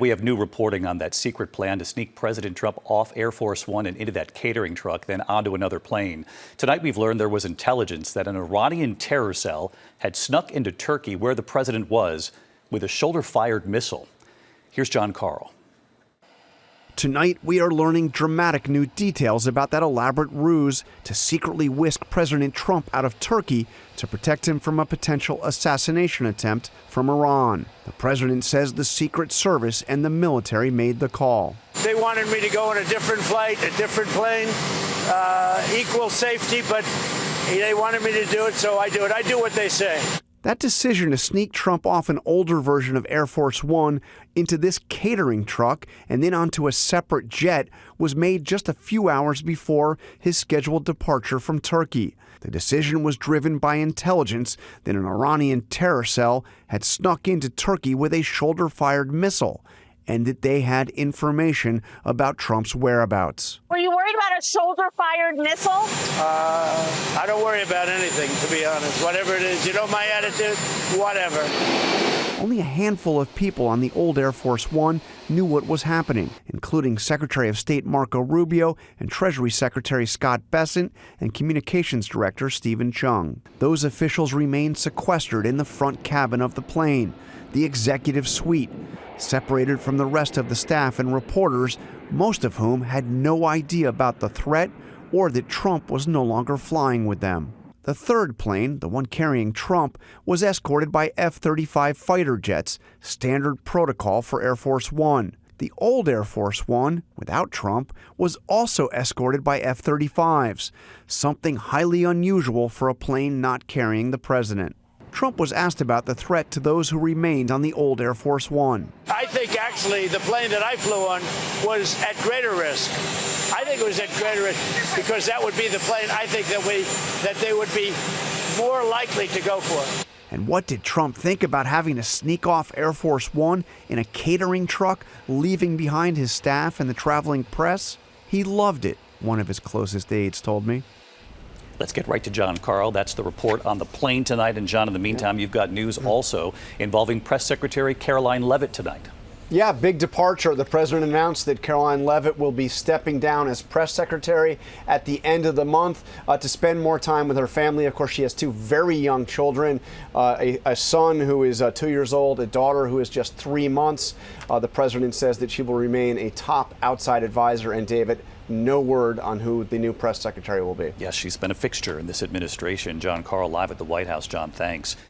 We have new reporting on that secret plan to sneak President Trump off Air Force One and into that catering truck, then onto another plane. Tonight, we've learned there was intelligence that an Iranian terror cell had snuck into Turkey where the president was with a shoulder-fired missile. Here's John Carl. Tonight, we are learning dramatic new details about that elaborate ruse to secretly whisk President Trump out of Turkey to protect him from a potential assassination attempt from Iran. The president says the Secret Service and the military made the call. They wanted me to go on a different flight, a different plane, equal safety, but they wanted me to do it, so I do it. I do what they say. That decision to sneak Trump off an older version of Air Force One into this catering truck and then onto a separate jet was made just a few hours before his scheduled departure from Turkey. The decision was driven by intelligence that an Iranian terror cell had snuck into Turkey with a shoulder-fired missile, and that they had information about Trump's whereabouts. Were you worried about a shoulder-fired missile? I don't worry about anything, to be honest. Whatever it is, you know my attitude? Whatever. Only a handful of people on the old Air Force One knew what was happening, including Secretary of State Marco Rubio and Treasury Secretary Scott Bessent and Communications Director Stephen Chung. Those officials remained sequestered in the front cabin of the plane, the executive suite, separated from the rest of the staff and reporters, most of whom had no idea about the threat or that Trump was no longer flying with them. The third plane, the one carrying Trump, was escorted by F-35 fighter jets, standard protocol for Air Force One. The old Air Force One, without Trump, was also escorted by F-35s, something highly unusual for a plane not carrying the president. Trump was asked about the threat to those who remained on the old Air Force One. I think actually the plane that I flew on was at greater risk. I think it was at greater risk because that would be the plane I think that they would be more likely to go for. And what did Trump think about having to sneak off Air Force One in a catering truck, leaving behind his staff and the traveling press? He loved it, one of his closest aides told me. Let's get right to John Carl. That's the report on the plane tonight. And John, in the meantime, you've got news also involving Press Secretary Karoline Leavitt tonight. Yeah, big departure. The president announced that Karoline Leavitt will be stepping down as press secretary at the end of the month to spend more time with her family. Of course, she has two very young children, a son who is 2 years old, a daughter who is just 3 months. The president says that she will remain a top outside advisor. And David, no word on who the new press secretary will be. Yes, she's been a fixture in this administration. John Carl live at the White House. John, thanks.